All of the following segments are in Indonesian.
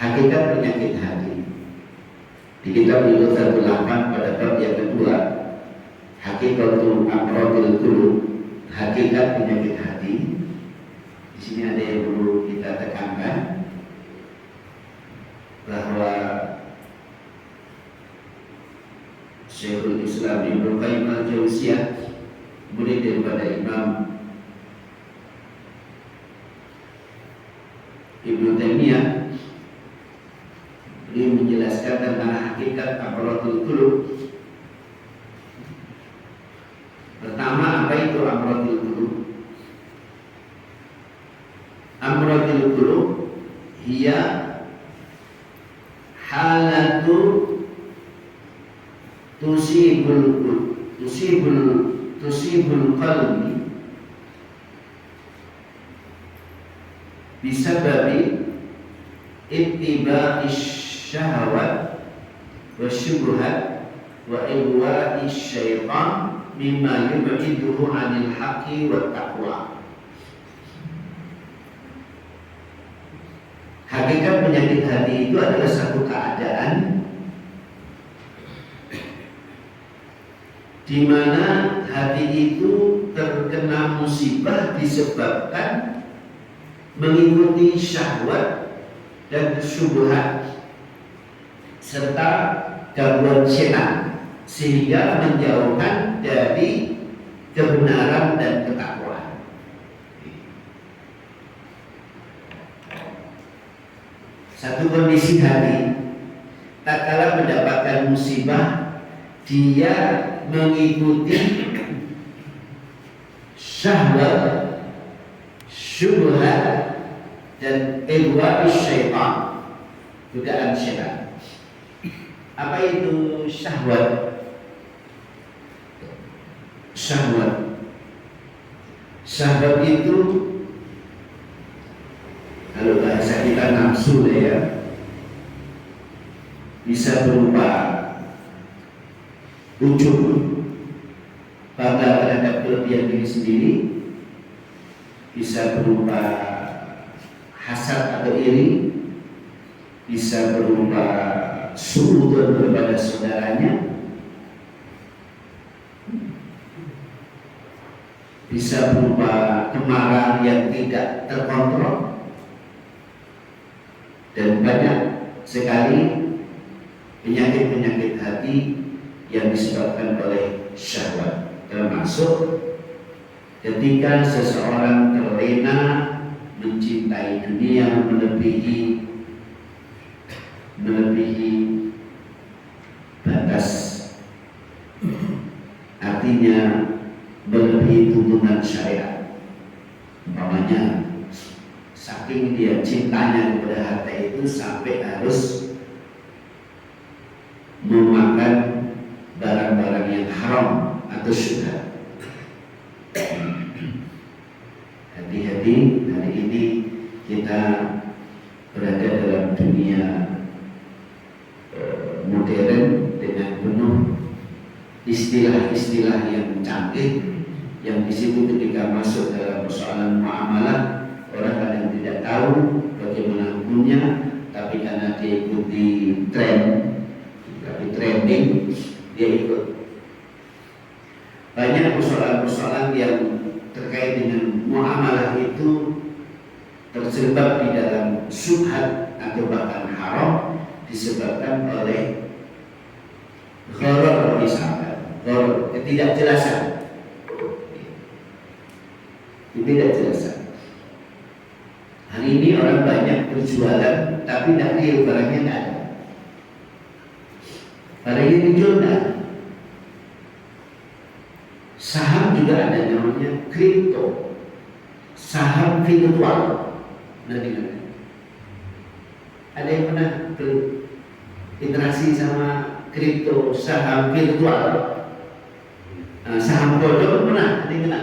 Hakikat penyakit hati. Di kitab Ighathatul Lahfan pada bab yang kedua, Hakikatul Amradil Qulub, hakikat penyakit hati. Di sini ada yang perlu kita tekankan, bahwa Syekhul Islam Ibnu Qayyim al-Jauziyah, murid daripada Imam Ibnu Taimiyah, beliau menjelaskan tentang hakikat amradul qulub. Pertama, apa itu amradul qulub? Amradul qulub hiya halatu tusibul qalbi bisababi ittiba'i syahwat wa syubhat wa ihwa'i syaitan mimma yub'iduhu 'anil haqqi wat taqwa. Hakikat penyakit hati itu adalah satu keadaan di mana hati itu terkena musibah disebabkan mengikuti syahwat dan syubhat serta gangguan setan, sehingga menjauhkan dari kebenaran dan ketakwaan. Satu kondisi hati tatkala mendapatkan musibah, dia mengikuti syahwat, syubhat dan ihwa'is syaitan, godaan syaitan. Apa itu syahwat? Syahwat itu, kalau bahasa kita nafsu ya, bisa berupa ujub, bangga terhadap kelebihan diri sendiri, bisa berupa hasad atau iri, bisa berupa suudzon kepada saudaranya, bisa berupa kemarahan yang tidak terkontrol, dan banyak sekali penyakit-penyakit hati yang disebabkan oleh syahwat, termasuk ketika seseorang terlena mencintai dunia melebihi batas, artinya melebihi tuntunan syariat. Umpamanya, saking dia cintanya kepada harta itu sampai harus memakan barang-barang yang haram atau syubhat. Hati-hati, hari ini kita berada dalam dunia modern dengan penuh istilah-istilah yang canggih, yang di situ ketika masuk dalam persoalan muamalah, orang kadang tidak tahu bagaimana hukumnya, tapi karena dia ikuti trending, dia ikut. Banyak persoalan-persoalan yang terkait dengan muamalah itu terjebak di dalam syubhat atau bahkan haram, disebabkan oleh gharar, misalkan ketidakjelasan. Hari ini orang banyak berjualan tapi tidak real, barangnya tidak ada. Barangnya muncul tidak. Saham juga ada namanya kripto, saham virtual. Ada yang pernah berinteraksi sama kripto, saham virtual? Saham bodong pernah? Ada yang kena?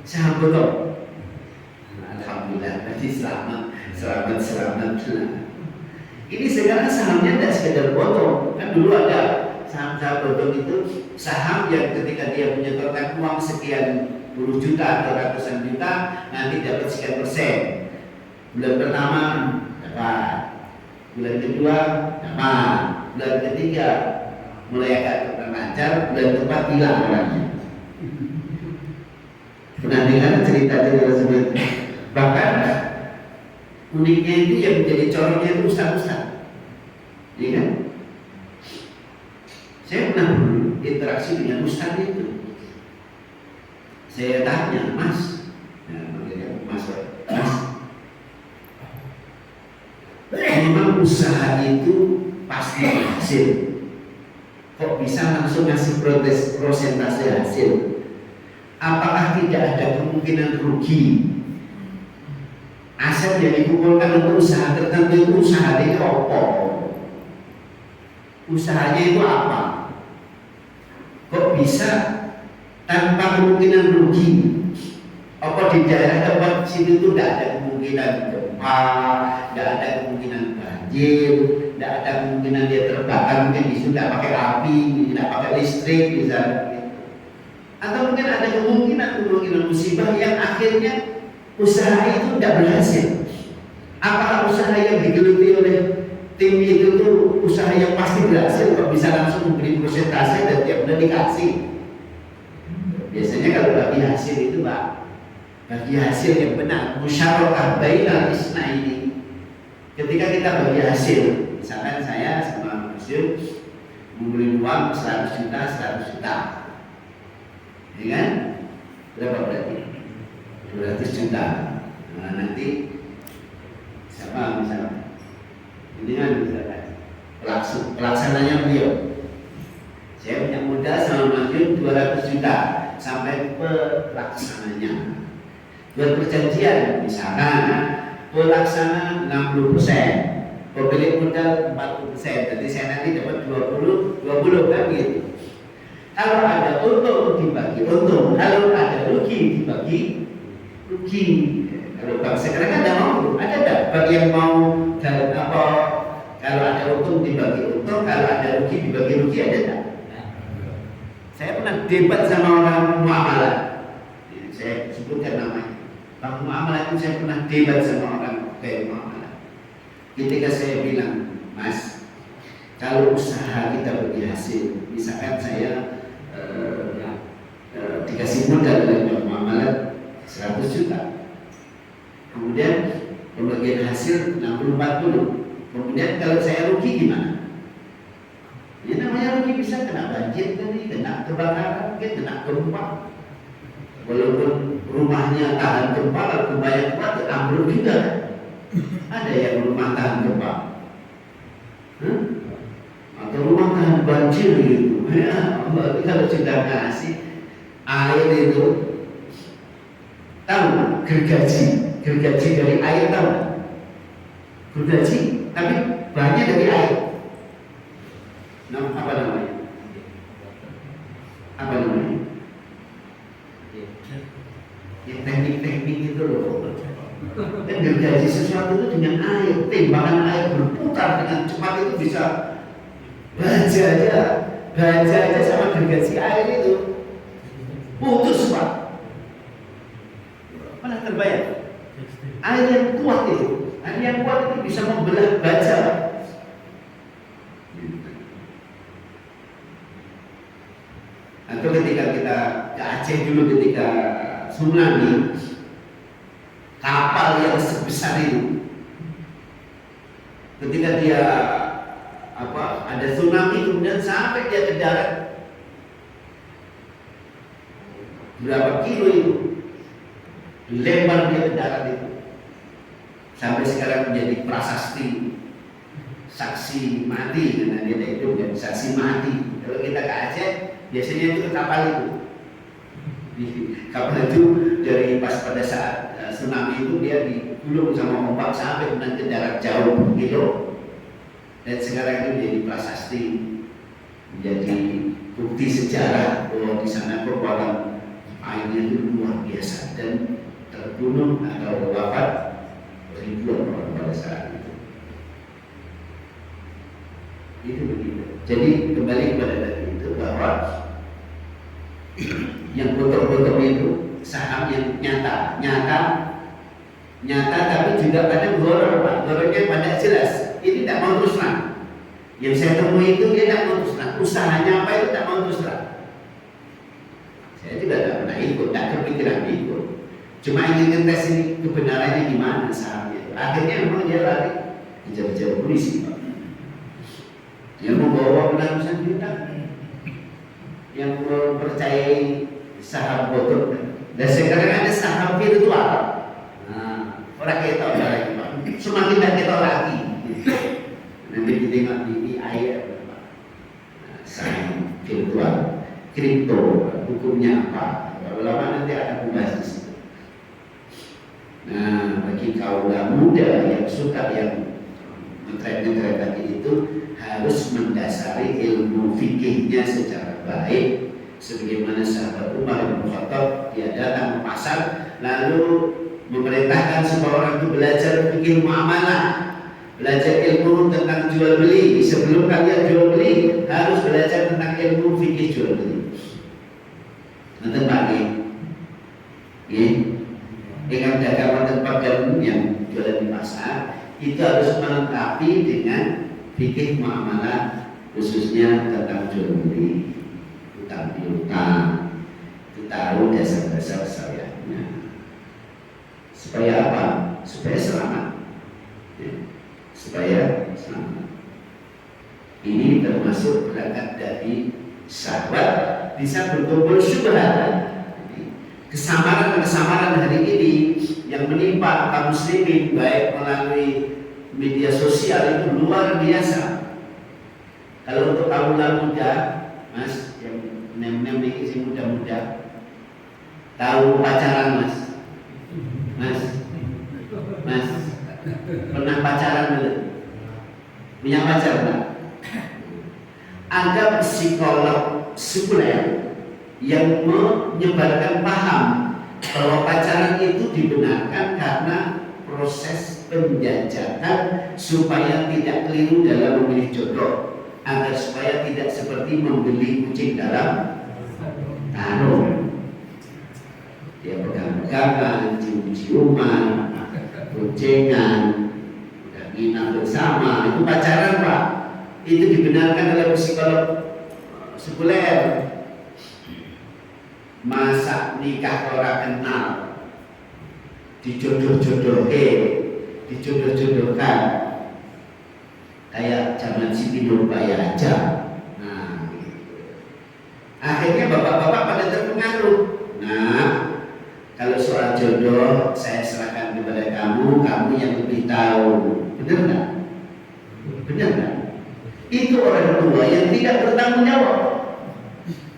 Saham bodong? Alhamdulillah, berarti selamat. Ini sekarang sahamnya tidak sekedar bodong. Kan dulu ada saham-saham bodong itu saham yang ketika dia menyetorkan uang sekian puluh juta atau ratusan juta, nanti dapat sekian persen. Bulan pertama dapat, bulan kedua aman, bulan ketiga mulai agak lancar, bulan keempat hilang orangnya. Pernah dengar cerita-cerita seperti itu? Bahkan uniknya itu yang menjadi corongnya itu ustaz-ustaz, ya kan? Saya pernah berinteraksi dengan ustaz itu. Saya tanya, Mas, memang usaha itu pasti berhasil. Kok bisa langsung ngasih prosentase hasil? Apakah tidak ada kemungkinan rugi? Aset yang dikumpulkan untuk usaha tertentu itu usahanya apa? Usahanya itu apa? Kok bisa tanpa kemungkinan rugi? Apa di daerah tempat situ itu tidak ada kemungkinan gempa, tidak ada kemungkinan banjir, tidak ada kemungkinan dia terbakar, mungkin di situ tidak pakai api, tidak pakai listrik misalnya gitu. Atau mungkin ada kemungkinan musibah yang akhirnya usaha itu tidak berhasil. Apakah usaha yang digeluti oleh tim itu tuh usaha yang pasti berhasil? Kok bisa langsung memberi persentase dan tiap bulan dikasih? Biasanya kalau bagi hasil itu Pak, bagi hasil yang benar, musyarakah bainal isnaini. Ketika kita bagi hasil, misalkan saya sama Mas Yud memberi uang 100 juta, 100 juta, ya kan? Berapa berarti? 200 juta. Nah, nanti siapa misalnya? Ini kan misalkan pelaksananya beliau. Saya punya modal sama Mas Yud 200 juta sampai pelaksananya. Buat perjanjian, misalkan pelaksana 60%, pemilik modal 40%, jadi saya nanti dapat 20 kan gitu. Kalau ada untung dibagi untung, kalau ada rugi dibagi rugi. Kalau bang sekarang kan ada mau, ada bagi yang mau dan apa? Kalau ada untung dibagi untung, kalau ada rugi dibagi rugi, ada tak? Saya pernah debat sama orang muamalah, saya sebutkan namanya. Bang muamalah itu saya pernah debat sama orang kayak muamalah. Ketika saya bilang, Mas, kalau usaha kita bagi hasil, misalkan saya dikasih modal oleh bang muamalah 100 juta, kemudian pembagian hasil 60-40, kemudian kalau saya rugi gimana? Ya namanya rugi, bisa kena banjir tadi, kena kebakaran, mungkin kena gempa. Walaupun rumahnya tahan gempa, kalau gempa yang kuat ambruk juga. Ada yang rumah tahan gempa, atau rumah tahan banjir gitu. Ya, berarti kalau sudah ngasih air itu, tahu gergaji dari air, tahu? Gergaji, tapi bahannya dari air. Apa namanya? Apa namanya? Ya, teknik-teknik itu loh. Dan gergaji sesuatu itu dengan air, timbangan air berputar dengan cepat itu bisa baja aja sama gergaji air itu putus Pak. Mana terbayang? Air yang kuat itu bisa membelah baja Pak. Atau ketika kita ke Aceh dulu ketika tsunami, kapal yang sebesar itu, ketika dia ada tsunami kemudian sampai dia ke darat, berapa kilo itu, dilempar dia ke darat itu, sampai sekarang menjadi prasasti saksi mati karena dia hidup dan saksi mati. Kalau kita ke Aceh biasanya itu ke kapal itu. Kapal itu dari pas pada saat tsunami itu dia digulung sama ombak sampai ke darat jauh kilo, dan sekarang itu menjadi prasasti, menjadi bukti sejarah bahwa di sana perbuatan airnya itu luar biasa dan terbunuh atau wafat ribuan orang pada saat itu. Itu begitu. Jadi kembali kepada tadi itu bahwa yang potong-potong itu saham yang nyata tapi juga kadang horor Pak. Horornya pada jelas. Ini tidak mau terus terang. Yang saya temui itu dia tidak mau terus terang. Usahanya apa itu tidak mau terus terang. Saya juga tidak pernah ikut, tidak kepikiran ikut. Cuma ingin ngetes ini kebenarannya gimana sahamnya. Akhirnya memang dia lari kejar-kejar polisi, Pak. Dia membawa ratusan juta yang mempercayai saham bodong. Dan sekarang ada saham virtual. Nah, orang kita tahu lagi, Pak. Semakin tak kita lagi. Nanti kita tengok di ayat, Pak. Nah, saham virtual, kripto, hukumnya apa? Lama nanti akan membahas di situ. Nah, bagi kaum muda yang suka yang mentret-mentret tadi itu harus mendasari ilmu fikihnya secara baik. Sebagaimana sahabat Umar bin Khattab, dia datang ke pasar lalu memerintahkan semua orang itu belajar fikih muamalah, belajar ilmu tentang jual beli. Sebelum kalian jual beli harus belajar tentang ilmu fikih jual beli. Nanti pagi, dengan dagangan tempat yang jualan di pasar itu harus melengkapi dengan fikih muamalah, khususnya tentang jual beli. Utang piutang, itu tahu dasar-dasar syariatnya. Supaya apa? Supaya selamat. Ya. Supaya selamat. Ini termasuk berangkat dari sahabat bisa berkumpul syubhat. Kesamaran-kesamaran hari ini yang menimpa kaum muslimin baik melalui media sosial itu luar biasa. Kalau untuk kaum muda, Mas, yang nem-nem ini si muda-muda tahu pacaran, Mas? Mas, pernah pacaran dulu? Punya pacar enggak? Ada psikolog sekuler yang menyebarkan paham bahwa pacaran itu dibenarkan karena proses penjajakan supaya tidak keliru dalam memilih jodoh, agar supaya tidak seperti membeli kucing dalam karung. Dia pegang-pegangan, cium-ciuman, boncengan, udah nginap bersama, itu pacaran, Pak. Itu dibenarkan oleh psikolog sekuler. Masa nikah orang kenal, dijodoh-jodohkan kayak zaman Siti Nurbaya aja. Nah, akhirnya bapak-bapak pada terpengaruh. Nah, kalau soal jodoh saya serahkan kepada kamu yang lebih tahu. Benar nggak? Benar nggak? Itu orang tua yang tidak bertanggung jawab.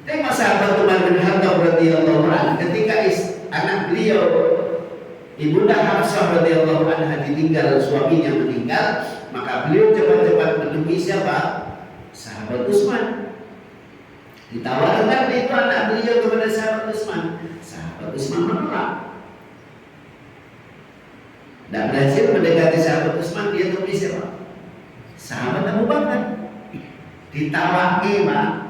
Tengok sahabat Umar bin Khattab radhiyallahu anhu ketika anak beliau Ibunda Hafsah radhiyallahu anha ditinggal, suaminya meninggal, maka beliau cepat-cepat menemui siapa? Sahabat Utsman. Ditawarkan itu anak beliau kepada sahabat Utsman. Sahabat Utsman menolak. Dan berhasil mendekati sahabat Utsman, dia temui siapa? Sahabat Abu Bakar. Ditawaki, Pak.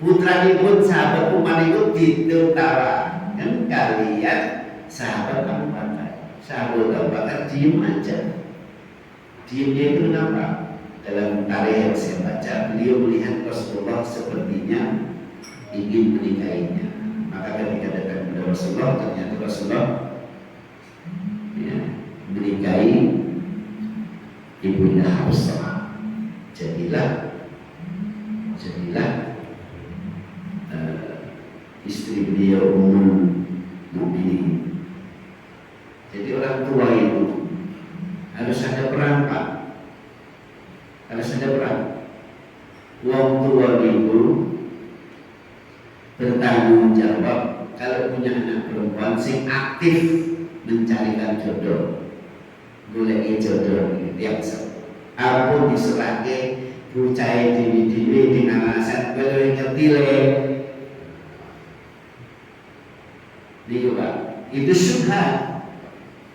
Putra pun sahabat Umar itu ditawarkan kalian sahabat Abu Bakar. Sahabat Abu Bakar diem aja. Diemnya itu kenapa? Dalam tarikh yang saya baca, beliau melihat Rasulullah sepertinya ingin menikahinya. Maka ketika datang kepada Rasulullah, ternyata Rasulullah menikahi Ibunda Hafsah. Jadilah istri beliau Ummul Mukminin. Jadi orang tua itu harus ada peran, Pak. Harus ada peran. Wong tua itu bertanggung jawab kalau punya anak perempuan sing aktif mencarikan jodoh, golek jodoh tiap saat. Ampun diserahke bucai dewi-dewi dengan alasan kalau ngerti le. Itu syubhat.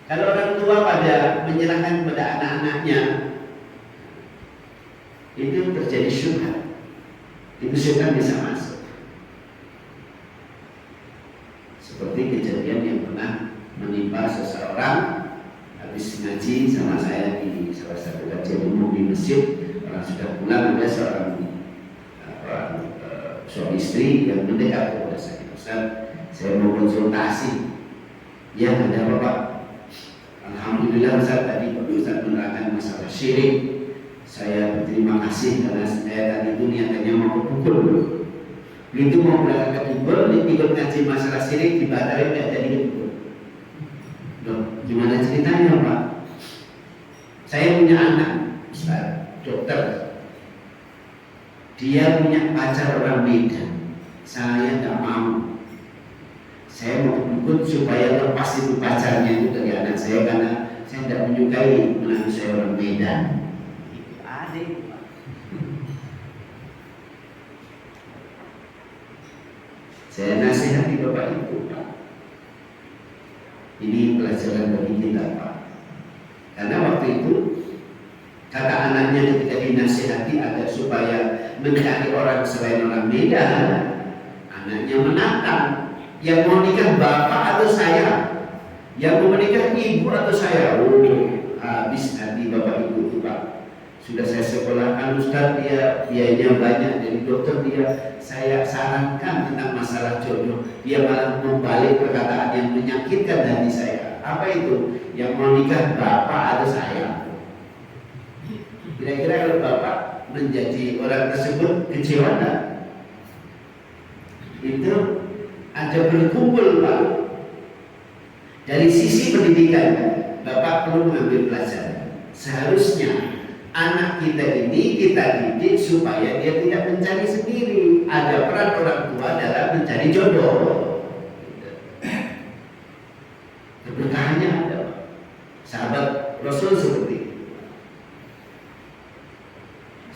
Kalau orang tua pada menyerahkan kepada anak-anaknya, itu terjadi syubhat. Itu syubhat bisa masuk. Seperti kejadian yang pernah menimpa seseorang habis ngaji sama saya di salah satu kajian umum di masjid. karena sudah pulang ada seorang suami istri yang mendekat kepada saya, Ustaz, saya mau konsultasi. Ya, ada apa Pak? Alhamdulillah Ustaz, tadi Pak Ustaz menerangkan masalah syirik. Saya berterima kasih karena saya tadi itu niatannya mau ke Bogor. Begitu mau berangkat ke Bogor, ikut ngaji masalah syirik dibatalin, nggak jadi ke Bogor. Loh, gimana ceritanya Pak? Saya punya anak, Ustaz, dokter. Dia punya pacar orang Medan. Saya nggak mau. Saya mau ikut supaya lepas itu pacarnya itu dari anak saya karena saya tidak menyukai menantu saya orang Medan. Itu ada itu Pak. Saya nasihati Bapak Ibu Pak. Ini pelajaran bagi kita Pak. Karena waktu itu kata anaknya ketika dinasihati agar supaya mencari orang selain orang Medan, anaknya menantang. Yang mau nikah bapak atau saya? Yang mau menikah ibu atau saya? Oh, habis hati bapak ibu itu Pak. Sudah saya sekolahkan Ustaz, dia biayanya banyak, jadi dokter dia. Saya sarankan tentang masalah jodoh, dia malah membalik perkataan yang menyakitkan hati saya. Apa itu? Yang mau nikah bapak atau saya? Kira-kira kalau bapak menjadi orang tersebut kecewa enggak? Itu ada berkumpul Pak. Dari sisi pendidikan, Bapak perlu mengambil pelajaran. Seharusnya anak kita ini kita didik supaya dia tidak mencari sendiri. Ada peran orang tua dalam mencari jodoh. Keberkahannya ada. Sahabat Rasul seperti itu.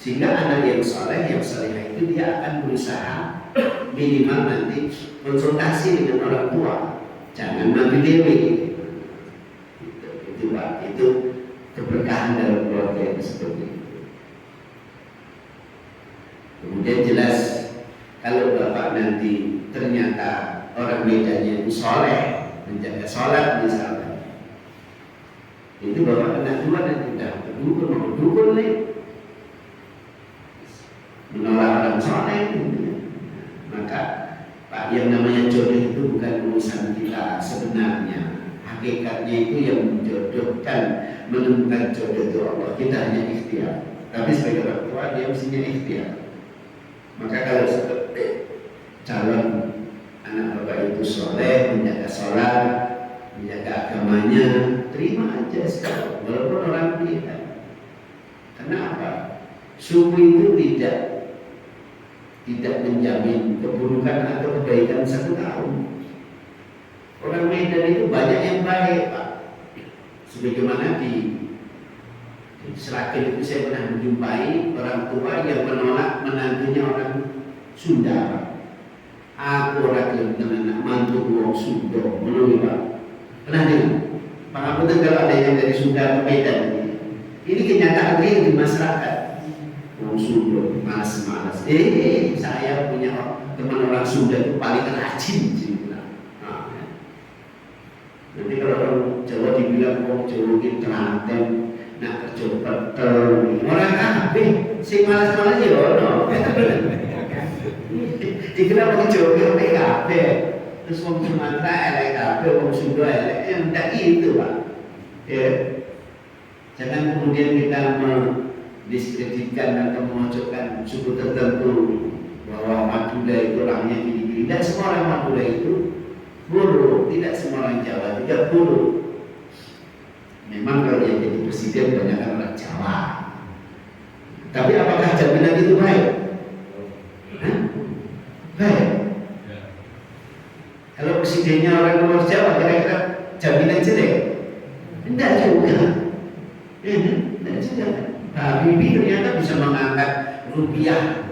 Sehingga anak yang saleh, yang salihah itu dia akan berusaha minimal nanti konsultasi dengan orang tua, jangan mati dewi. Itu Pak, itu keberkahan dalam keluarga itu seperti itu. Kemudian jelas kalau Bapak nanti ternyata orang Medannya itu soleh, menjaga sholat misalnya, itu Bapak kena dua dan tidak berdukun nih, menolak orang soleh. Maka Pak, yang namanya jodoh itu bukan urusan kita sebenarnya. Hakikatnya itu yang menjodohkan, menemukan jodoh itu Allah. Kita hanya ikhtiar. Tapi sebagai orang tua dia mestinya ikhtiar. Maka kalau seperti calon anak Bapak itu soleh, menjaga sholat, menjaga agamanya, terima aja sekarang, walaupun orang beda. Kenapa? Suku itu tidak menjamin keburukan atau kebaikan 1 tahun. Orang Medan itu banyak yang baik Pak. Sebagaimana di Seragen itu saya pernah menjumpai orang tua yang menolak menantunya orang Sunda Pak. Aku orang yang anak mantu orang Sunda, menurut Pak. Pernah dengar? Pak Abu kalau ada yang dari Sunda ke Medan ini kenyataan real di masyarakat. Orang Sunda malas-malas. Saya punya teman orang Sunda itu paling rajin. Nanti kalau orang Jawa dibilang orang Jawa itu telaten, nak kerja betul. Orang kabeh sing malas-malas ya ono. Dikira orang Jawa itu kabeh. Terus orang Sumatera elek kabeh, orang Sunda elek. Enggak itu Pak. Ya. Jangan kemudian kita mendiskreditkan atau memojokkan suku tertentu bahwa Madura itu orangnya gini-gini. Tidak semua orang Madura itu buruk, tidak semua orang Jawa tidak buruk. Memang kalau yang jadi presiden banyak orang Jawa. Tapi apakah jaminan itu baik? Baik. Kalau presidennya orang luar Jawa, kira-kira jaminan jelek? Tidak juga. Tidak juga. Habibie ternyata bisa mengangkat rupiah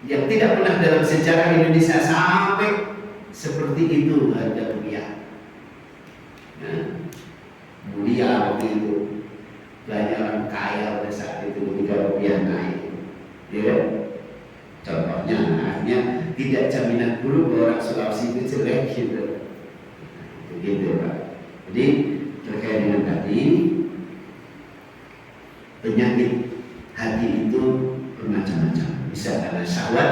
yang tidak pernah dalam sejarah Indonesia sampai seperti itu harga rupiah. Mulia waktu itu, banyak orang kaya pada saat itu ketika rupiah naik. Ya, contohnya, akhirnya tidak jaminan buruk bahwa orang Sulawesi itu jelek gitu. Begitu Pak. Jadi terkait dengan tadi penyakit hati itu bermacam-macam. Bisa karena syahwat,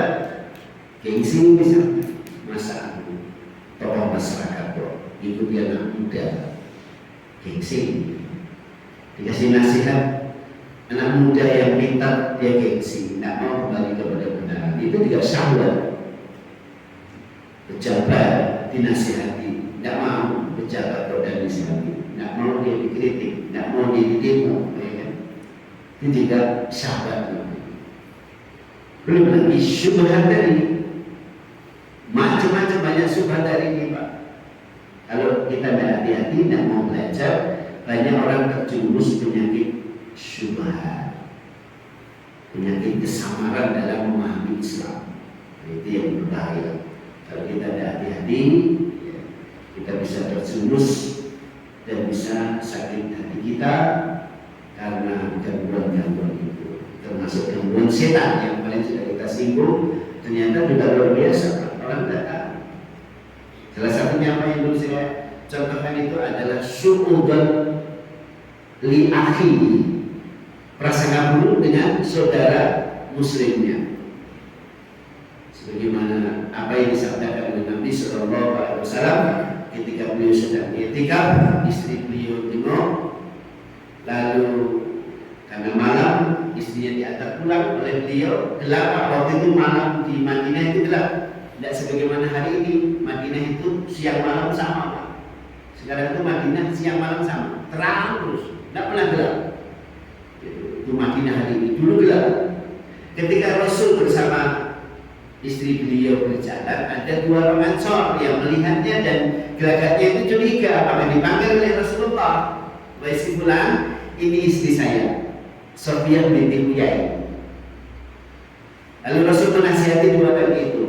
gengsi, bisa masa tokoh masyarakat kok ikuti anak muda, gengsi, dikasih nasihat anak muda yang pintar dia gengsi, tidak mau kembali kepada kebenaran, itu juga syahwat. Pejabat dinasihati, tidak mau pejabat dan dinasihati, tidak mau dia dikritik, tidak mau dia didemo, ya kan? Itu juga syahwat. Belum lagi syubhat tadi, macam-macam banyak syubhat dari ini Pak. Kalau kita tidak hati-hati, tidak mau belajar, banyak orang terjerumus penyakit syubhat, penyakit kesamaran dalam memahami Islam. Itu yang berbahaya. Kalau kita tidak hati-hati, kita bisa terjerumus dan bisa sakit hati kita karena gangguan-gangguan itu, termasuk gangguan setan yang paling sudah kita singgung. Ternyata juga luar biasa, orang tidak tahu. Salah satunya apa yang dulu saya contohkan itu adalah su'udan li akhi, prasangka buruk dengan saudara muslimnya. Sebagaimana apa yang disabdakan oleh Nabi Sallallahu Alaihi Wasallam ketika beliau sedang i'tikaf, istri beliau tengok, lalu karena malam istrinya diantar pulang oleh beliau, gelap. Waktu itu malam di Madinah itu gelap, tidak sebagaimana hari ini. Madinah itu siang malam sama Pak. Sekarang itu Madinah siang malam sama, terang terus, tidak pernah gelap. Itu Madinah hari ini, dulu gelap. Ketika Rasul bersama istri beliau berjalan, ada dua orang Ansor yang melihatnya dan gelagatnya itu curiga, apakah dipanggil oleh Rasulullah. Wahai si fulan, ini istri saya, Sofiyah binti Huyai. Lalu Rasul menasihati dua orang itu,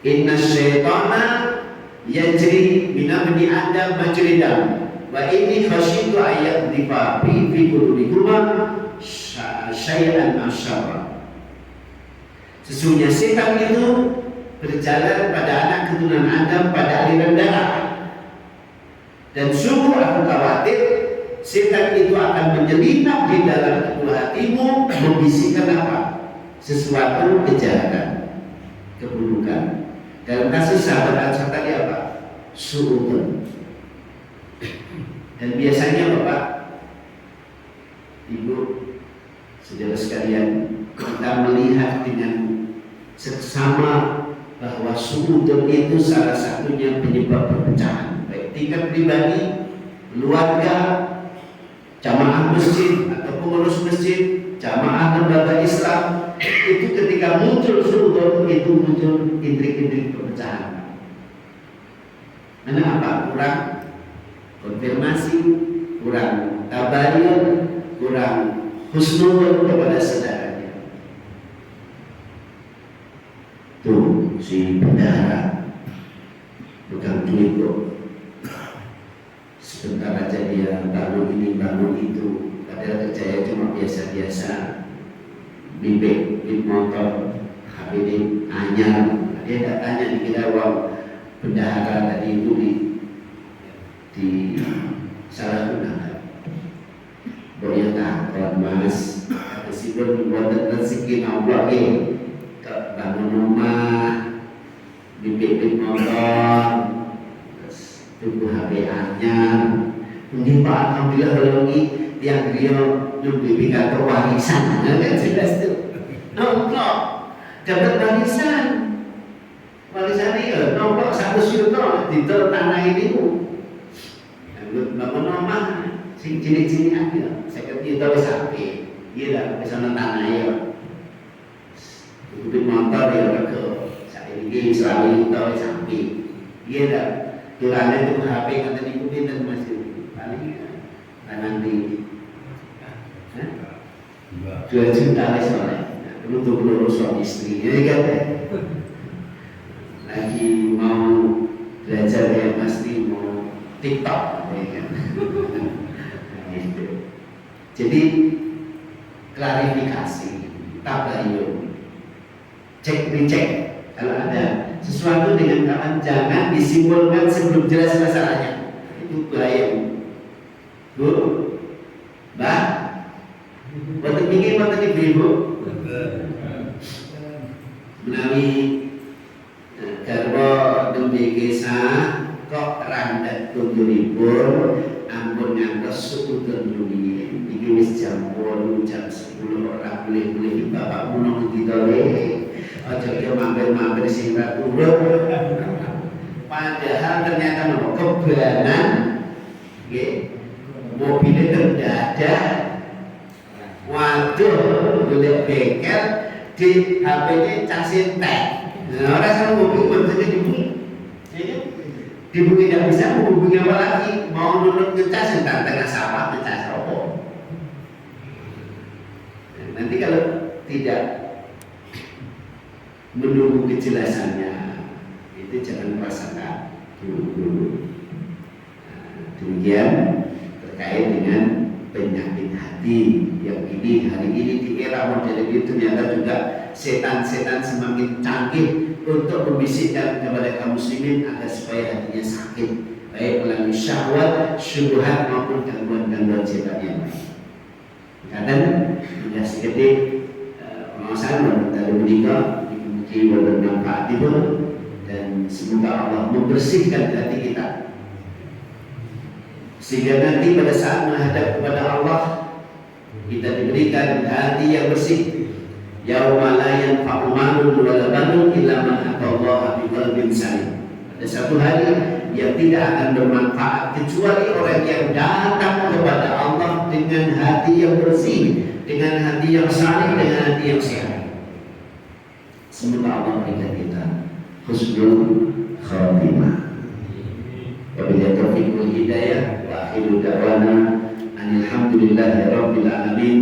inna syaitana yajri minabni Adam majridam, wa ini khasyitu ayat difabi fi qulubikuma syai'an asyara. Sesungguhnya setan itu berjalan pada anak keturunan Adam pada aliran darah, dan sungguh aku khawatir setan itu akan menyelinap di dalam kedua hatimu, membisikkan apa? Sesuatu kejahatan, keburukan. Dalam kasus sahabat Ansar tadi apa? Su'udun. Dan biasanya Bapak, Ibu, saudara sekalian, kita melihat dengan seksama bahwa su'udun itu salah satunya penyebab perpecahan, baik tingkat pribadi, keluarga, jamaah masjid atau pengurus masjid, jamaah lembaga Islam. Itu ketika muncul su'udun, itu muncul intrik-intrik perpecahan. Karena apa? Kurang konfirmasi, kurang tabayun, kurang husnuzon kepada saudaranya. Tuh si bendahara bukan duit kok, sebentar aja dia bangun ini bangun itu, padahal kerjanya cuma biasa-biasa, bibit motor, HPD anyar. Dia tidak tanya, dikira uang bendahara tadi itu di salah gunakan. Boya takut mas, meskipun buat rezeki Allah ini, bangun rumah, bibit motor, terus tubuh HP anyar. Mungkin Pak alhamdulillah kalau ini yang dia lebih kantor warisan, kan jelas tuh. Nongkrong dapat warisan ini nongkrong 1 juta di tanah ini bu. Bangun rumah sing cini-cini aja, saya kira itu sampai, iya bisa tanah ya. Bibit motor ya ke saya ini selalu tahu sampai, iya dah. Kiranya itu HP kata diikutin dan masih paling nanti 2 juta soalnya. Untuk lulus suami istri, jadi kan lagi mau belajar yang pasti mau TikTok, ya kan? Gitu. Jadi klarifikasi, tabayun, cek dicek. Kalau ada sesuatu dengan kawan, jangan disimpulkan sebelum jelas masalahnya. Itu bahaya. Bu, Mbak, Boten mikir boten ibu. Menawi garwa nembe kisah kok randet kunjuripun ampun ngantos sekuton rumiyin iki wis jam 8 jam 10 ora boleh-boleh bapak munung ditole aja yo mampir-mampir sing ra urut padahal ternyata nopo kebanan nggih mobilnya terdadak waduh golek bengkel di HP-nya casin teh orang sama mobil baru saja dibuka tidak bisa menghubungi apa lagi mau nurut ngecas yang tengah sawah ngecas rokok nanti kalau tidak menunggu kejelasannya itu jangan merasakan dulu demikian terkait dengan penyakit hati yang ini hari ini di era modern itu ternyata juga setan-setan semakin canggih untuk membisikkan kepada kaum muslimin agar supaya hatinya sakit baik melalui syahwat, syubhat maupun gangguan-gangguan setan yang lain. Kadang tidak sedikit pengawasan dan menikah dimuji bermanfaat itu dan semoga Allah membersihkan hati kita sehingga nanti pada saat menghadap kepada Allah kita diberikan hati yang bersih. Yauma la yanfa'u malun wala banun illa man atallaha biqalbin salim. Ada satu hari yang tidak akan bermanfaat kecuali orang yang datang kepada Allah dengan hati yang bersih, dengan hati yang salim, dengan hati yang sehat. Semoga Allah berikan kita husnul khatimah. Wabillahi taufiq wal hidayah wa akhiru da'wana alhamdulillahi rabbil alamin.